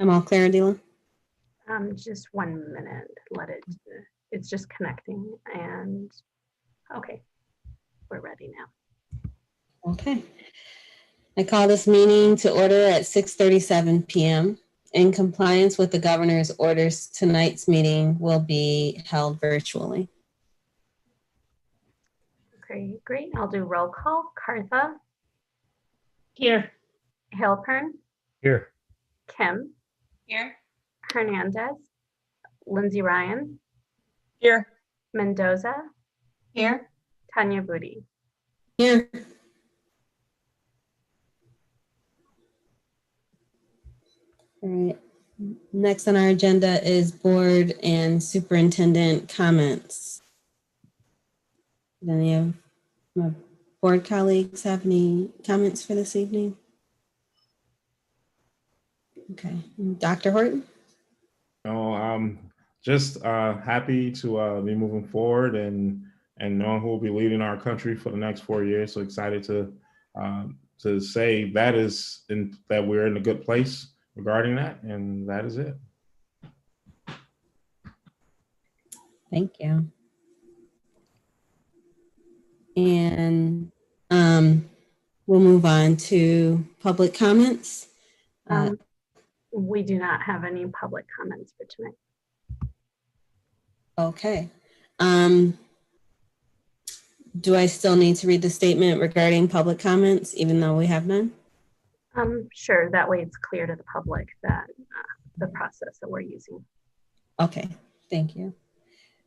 I'm all clear, Adila. Just 1 minute, it's just connecting and okay, we're ready now. Okay. I call this meeting to order at 6:37 p.m. In compliance with the governor's orders, tonight's meeting will be held virtually. Okay, great. I'll do roll call. Cartha. Here. Halpern. Here. Kim. Here. Hernandez. Lindsay Ryan. Here. Mendoza. Here. Tanya Booty. Here. All right. Next on our agenda is board and superintendent comments. Do any of my board colleagues have any comments for this evening? Okay. Dr. Horton? No, I'm just happy to be moving forward and knowing who will be leading our country for the next 4 years. So excited to say that we're in a good place regarding that, and that is it. Thank you. And we'll move on to public comments. We do not have any public comments for tonight. Okay. Do I still need to read the statement regarding public comments, even though we have none? Sure, that way it's clear to the public that the process that we're using. Okay, thank you.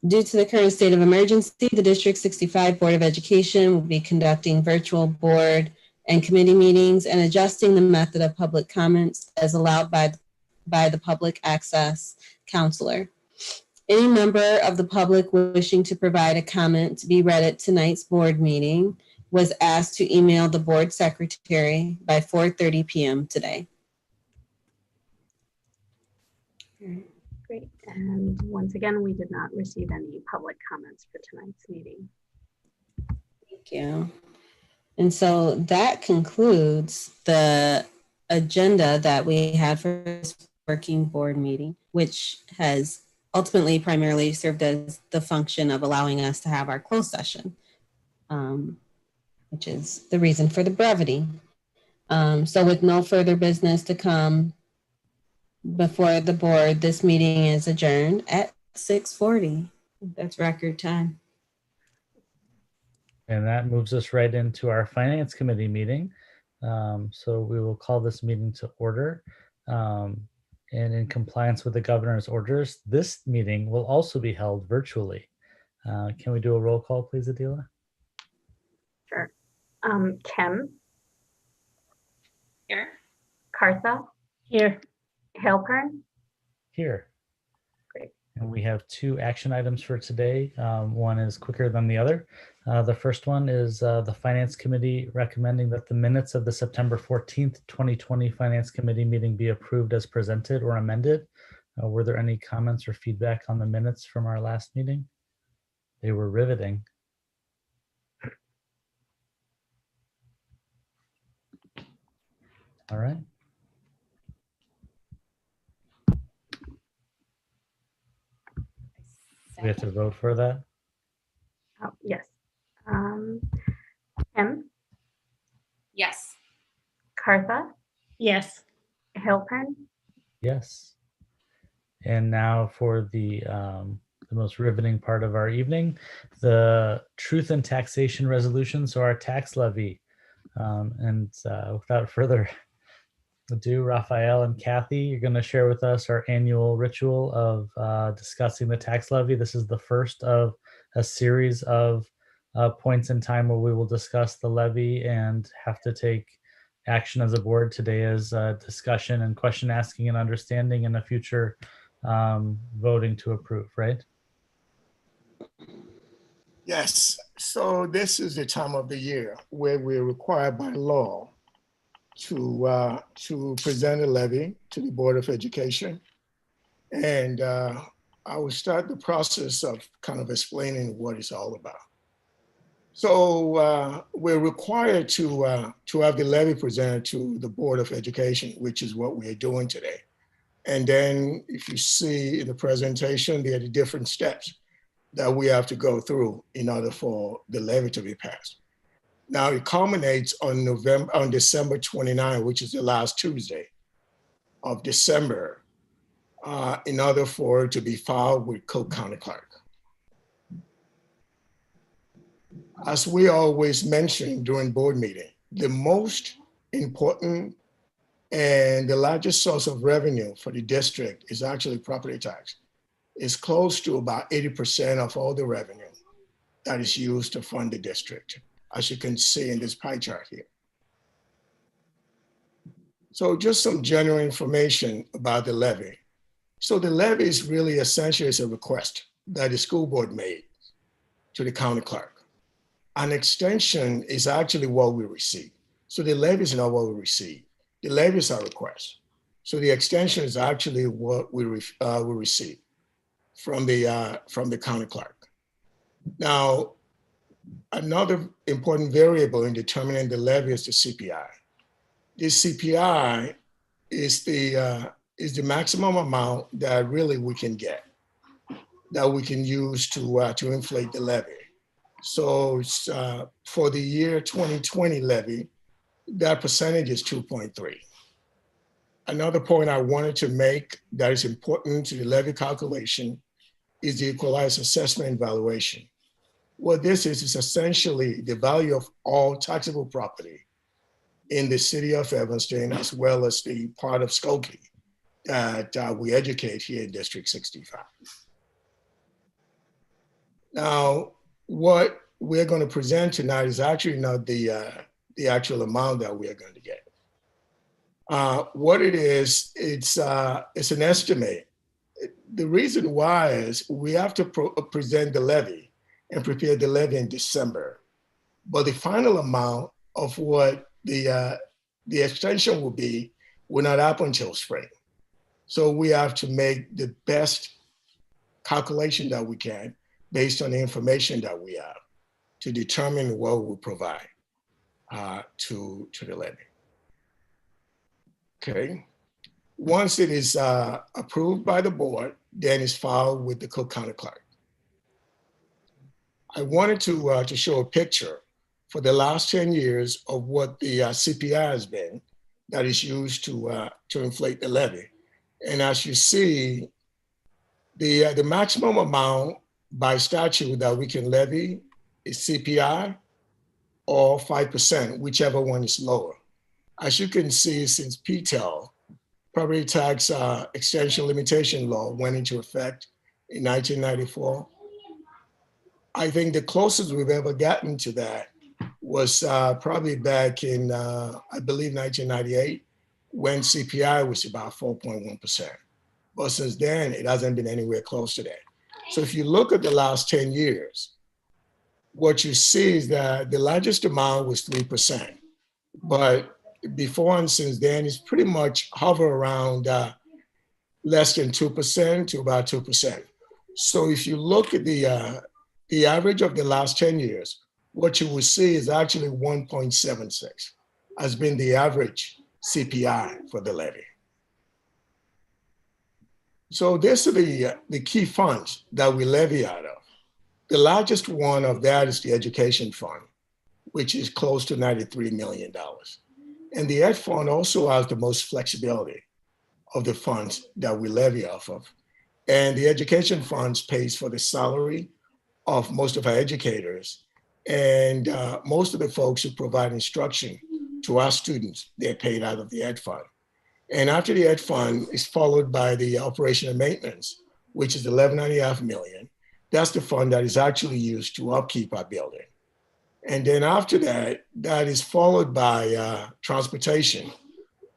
Due to the current state of emergency, the District 65 Board of Education will be conducting virtual board and committee meetings and adjusting the method of public comments as allowed by the public access counselor. Any member of the public wishing to provide a comment to be read at tonight's board meeting was asked to email the board secretary by 4:30 p.m. today. Great. And once again, we did not receive any public comments for tonight's meeting. Thank you. And so that concludes the agenda that we had for this working board meeting, which has ultimately primarily served as the function of allowing us to have our closed session, which is the reason for the brevity. So with no further business to come before the board, this meeting is adjourned at 6:40. That's record time. And that moves us right into our Finance Committee meeting. So we will call this meeting to order. And in compliance with the governor's orders, this meeting will also be held virtually. Can we do a roll call, please, Adila? Sure. Kim. Here. Cartha. Here. Halpern. Here. Great. And we have 2 action items for today. One is quicker than the other. The first one is the Finance Committee recommending that the minutes of the September 14th, 2020 Finance Committee meeting be approved as presented or amended. Were there any comments or feedback on the minutes from our last meeting? They were riveting. All right. We have to vote for that? Oh, yes. Kim. Yes. Cartha. Yes. Halpern. Yes. And now for the most riveting part of our evening, the truth and taxation resolution, so our tax levy. Without further ado, Raphael and Kathy, you're going to share with us our annual ritual of discussing the tax levy. This is the first of a series of points in time where we will discuss the levy and have to take action as a board. Today is discussion and question asking and understanding, and a future voting to approve, right? Yes. So this is the time of the year where we're required by law to present a levy to the Board of Education. And I will start the process of kind of explaining what it's all about. So we're required to have the levy presented to the Board of Education, which is what we are doing today. And then if you see in the presentation, there are the different steps that we have to go through in order for the levy to be passed. Now it culminates on December 29, which is the last Tuesday of December, in order for it to be filed with Cook County Clerk. As we always mention during board meeting, the most important and the largest source of revenue for the district is actually property tax. It's close to about 80% of all the revenue that is used to fund the district, as you can see in this pie chart here. So just some general information about the levy. So the levy is really essentially a request that the school board made to the county clerk. An extension is actually what we receive. So the levy is not what we receive. The levy is our request. So the extension is actually what we receive from the county clerk. Now, another important variable in determining the levy is the CPI. The CPI is the maximum amount that really we can get, that we can use to inflate the levy. So for the year 2020 levy, that percentage is 2.3. Another point I wanted to make that is important to the levy calculation is the equalized assessment and valuation. What this is essentially the value of all taxable property in the city of Evanston, as well as the part of Skokie that we educate here in District 65. Now, what we're going to present tonight is actually not the actual amount that we are going to get. What it is, it's an estimate. The reason why is we have to present the levy and prepare the levy in December, but the final amount of what the extension will be will not happen until spring. So we have to make the best calculation that we can based on the information that we have to determine what we provide to the levy. Okay. Once it is approved by the board, then it's filed with the Cook County Clerk. I wanted to show a picture for the last 10 years of what the CPI has been that is used to inflate the levy. And as you see, the maximum amount by statute that we can levy is CPI or 5%, whichever one is lower. As you can see, since PTEL, Property Tax Extension Limitation Law, went into effect in 1994, I think the closest we've ever gotten to that was probably back in, I believe, 1998, when CPI was about 4.1%. But since then, it hasn't been anywhere close to that. So if you look at the last 10 years, what you see is that the largest amount was 3%. But before and since then, it's pretty much hover around less than 2% to about 2%. So if you look at the average of the last 10 years, what you will see is actually 1.76 has been the average CPI for the levy. So these are the key funds that we levy out of. The largest one of that is the education fund, which is close to $93 million. And the ed fund also has the most flexibility of the funds that we levy off of. And the education funds pays for the salary of most of our educators and most of the folks who provide instruction to our students, they're paid out of the ed fund. And after the ed fund is followed by the operation and maintenance, which is $11.5 million. That's the fund that is actually used to upkeep our building. And then after that, that is followed by transportation,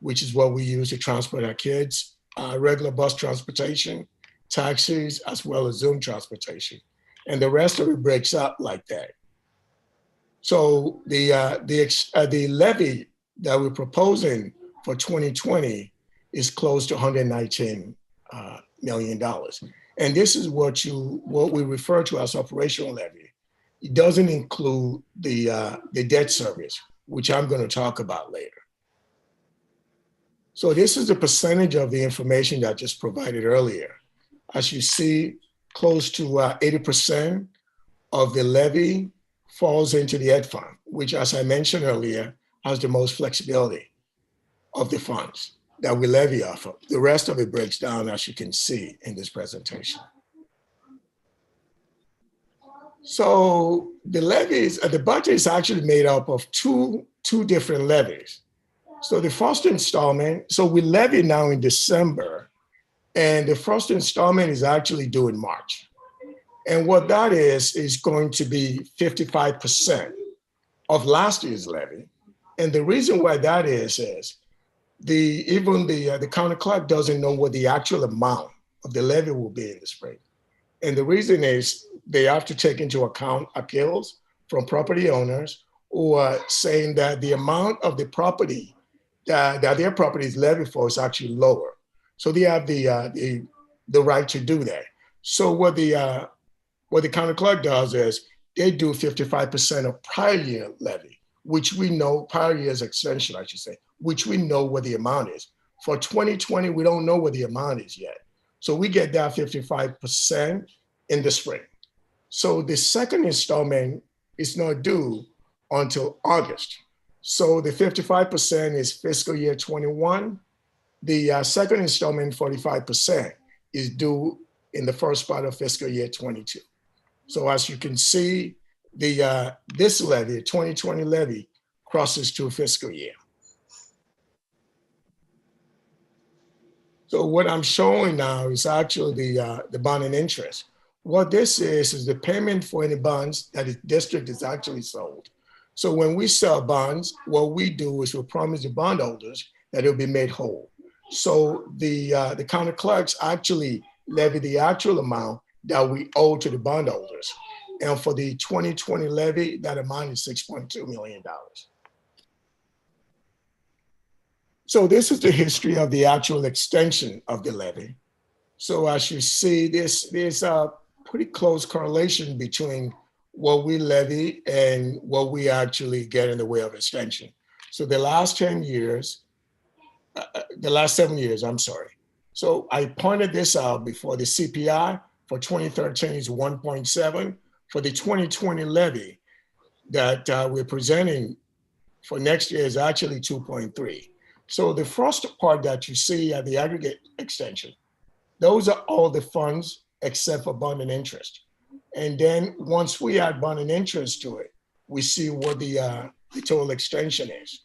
which is what we use to transport our kids, regular bus transportation, taxis, as well as Zoom transportation. And the rest of it breaks up like that. So the levy that we're proposing for 2020 is close to $119 million. And this is what we refer to as operational levy. It doesn't include the debt service, which I'm going to talk about later. So this is the percentage of the information that I just provided earlier. As you see, close to 80% of the levy falls into the ed fund, which, as I mentioned earlier, has the most flexibility of the funds that we levy off of. The rest of it breaks down, as you can see in this presentation. So the levies, the budget is actually made up of two different levies. So the first installment, so we levy now in December, and the first installment is actually due in March. And what that is going to be 55% of last year's levy. And the reason why that is even the county clerk doesn't know what the actual amount of the levy will be in the spring. And the reason is they have to take into account appeals from property owners who are saying that the amount of the property that their property is levied for is actually lower. So they have the right to do that. So what the county clerk does is they do 55% of prior year levy, which we know, prior year's extension, I should say, which we know what the amount is. For 2020, we don't know what the amount is yet. So we get that 55% in the spring. So the second installment is not due until August. So the 55% is fiscal year 21. The second installment, 45%, is due in the first part of fiscal year 22. So as you can see, this levy, 2020 levy, crosses to fiscal year. So what I'm showing now is actually the bond and interest. What this is the payment for any bonds that the district is actually sold. So when we sell bonds, what we do is we promise the bondholders that it'll be made whole. So the county clerks actually levy the actual amount that we owe to the bondholders. And for the 2020 levy, that amount is $6.2 million. So this is the history of the actual extension of the levy. So as you see, there's a pretty close correlation between what we levy and what we actually get in the way of extension. So the last 10 years, the last 7 years, I'm sorry. So I pointed this out before. The CPI for 2013 is 1.7. For the 2020 levy that we're presenting for next year is actually 2.3. So the first part that you see at the aggregate extension, those are all the funds except for bond and interest. And then once we add bond and interest to it, we see what the total extension is.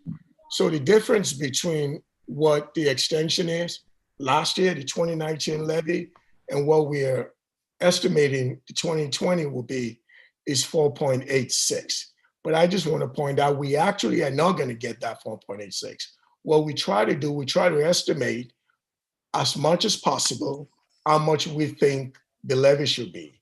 So the difference between what the extension is last year, the 2019 levy, and what we're estimating the 2020 will be is 4.86. But I just want to point out, we actually are not going to get that 4.86. What we try to do, we try to estimate as much as possible how much we think the levy should be.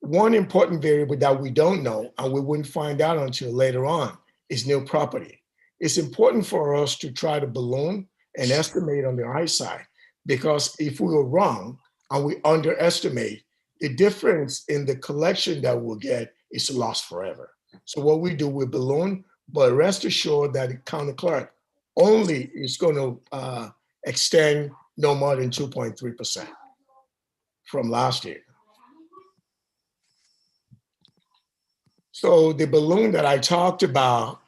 One important variable that we don't know, and we wouldn't find out until later on, is new property. It's important for us to try to balloon and estimate on the high side, because if we were wrong and we underestimate, the difference in the collection that we'll get is lost forever. So what we do, we balloon, but rest assured that the county clerk only is going to extend no more than 2.3% from last year. So the balloon that I talked about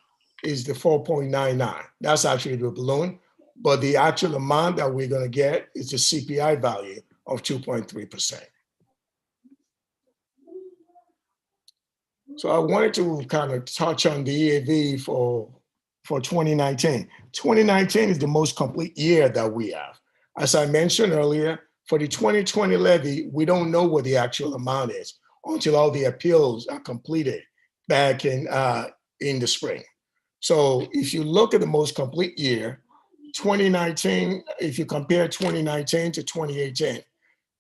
is the 4.99. That's actually the balloon, but the actual amount that we're going to get is the CPI value of 2.3%. So I wanted to kind of touch on the EAV for 2019. 2019 is the most complete year that we have. As I mentioned earlier, for the 2020 levy, we don't know what the actual amount is until all the appeals are completed back in the spring. So if you look at the most complete year, 2019, if you compare 2019 to 2018,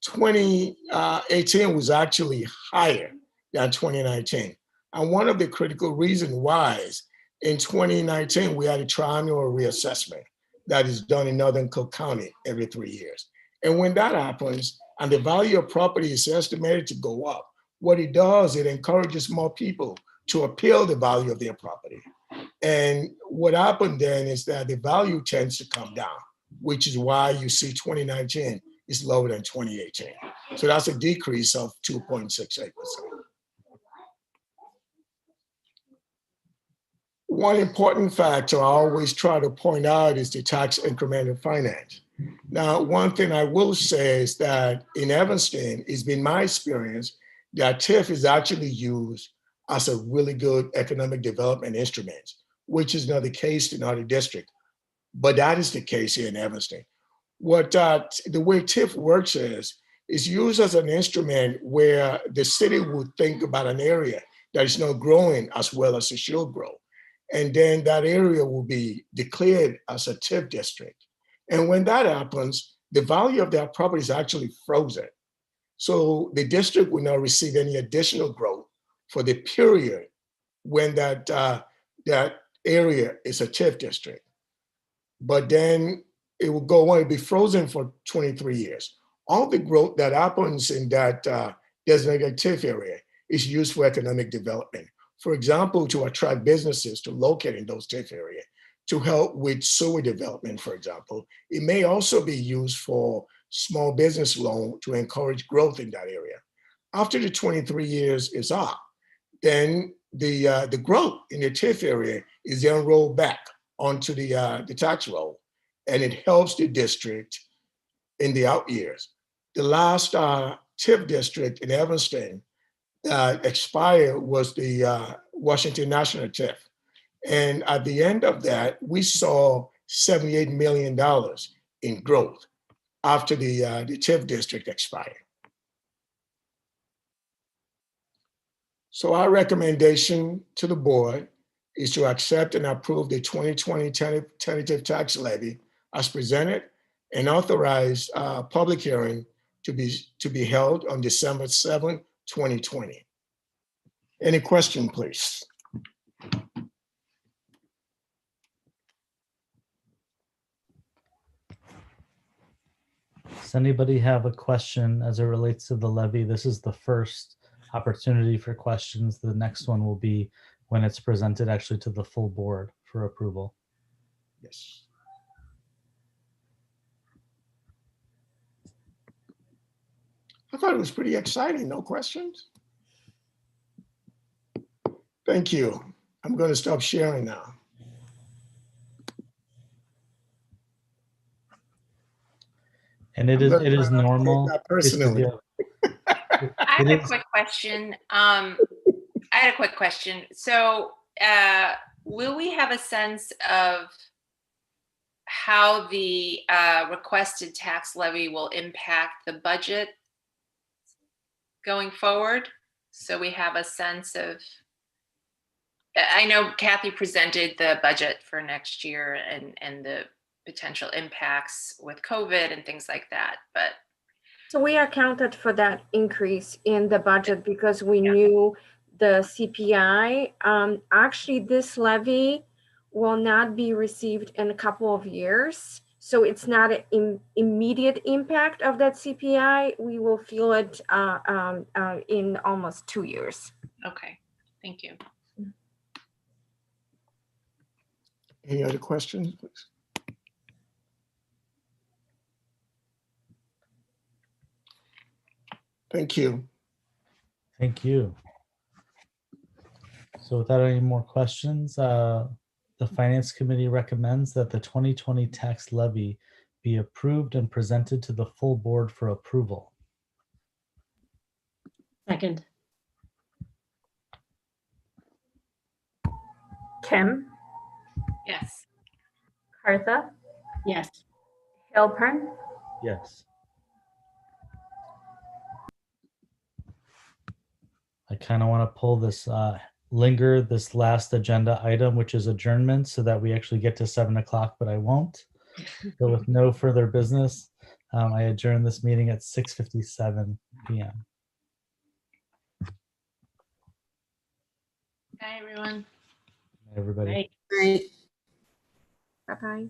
2018 was actually higher than 2019. And one of the critical reasons why is in 2019, we had a triennial reassessment that is done in Northern Cook County every 3 years. And when that happens, and the value of property is estimated to go up, what it does, it encourages more people to appeal the value of their property. And what happened then is that the value tends to come down which is why you see 2019 is lower than 2018. So that's a decrease of 2.68%. One important factor I always try to point out is the tax incremental finance. Now, one thing I will say is that in Evanston, it's been my experience that TIF is actually used as a really good economic development instrument, which is not the case in other districts, but that is the case here in Evanston. What the way TIF works is used as an instrument where the city would think about an area that is not growing as well as it should grow. And then that area will be declared as a TIF district. And when that happens, the value of that property is actually frozen. So the district will not receive any additional growth for the period when that area is a TIF district. But then it will go on, it'll be frozen for 23 years. All the growth that happens in that designated TIF area is used for economic development. For example, to attract businesses to locate in those TIF areas, to help with sewer development, for example. It may also be used for small business loan to encourage growth in that area. After the 23 years is up, then the growth in the TIF area is then rolled back onto the tax roll, and it helps the district in the out years. The last TIF district in Evanston expired was the Washington National TIF. And at the end of that, we saw $78 million in growth after the TIF district expired. So our recommendation to the board is to accept and approve the 2020 tentative tax levy as presented and authorize a public hearing to be held on December 7, 2020. Any question, please? Does anybody have a question as it relates to the levy? This is the first opportunity for questions. The next one will be when it's presented actually to the full board for approval. Yes. I thought it was pretty exciting. No questions? Thank you. I'm going to stop sharing now. And it is normal. Personally. I have a quick question. I had a quick question. So will we have a sense of how the requested tax levy will impact the budget going forward? So we have a sense of, I know Kathy presented the budget for next year and the potential impacts with COVID and things like that, but. So we accounted for that increase in the budget because we knew the CPI. Actually, this levy will not be received in a couple of years. So it's not an immediate impact of that CPI. We will feel it in almost 2 years. Okay, thank you. Any other questions, please? Thank you. Thank you. So without any more questions, the Finance Committee recommends that the 2020 tax levy be approved and presented to the full board for approval. Second. Kim, Yes. Cartha, Yes. Halpern, Yes. I kind of want to pull this, this last agenda item, which is adjournment, so that we actually get to 7 o'clock, but I won't. So with no further business, I adjourn this meeting at 6:57 p.m. Bye, everyone. Everybody. Bye. Right. Bye-bye.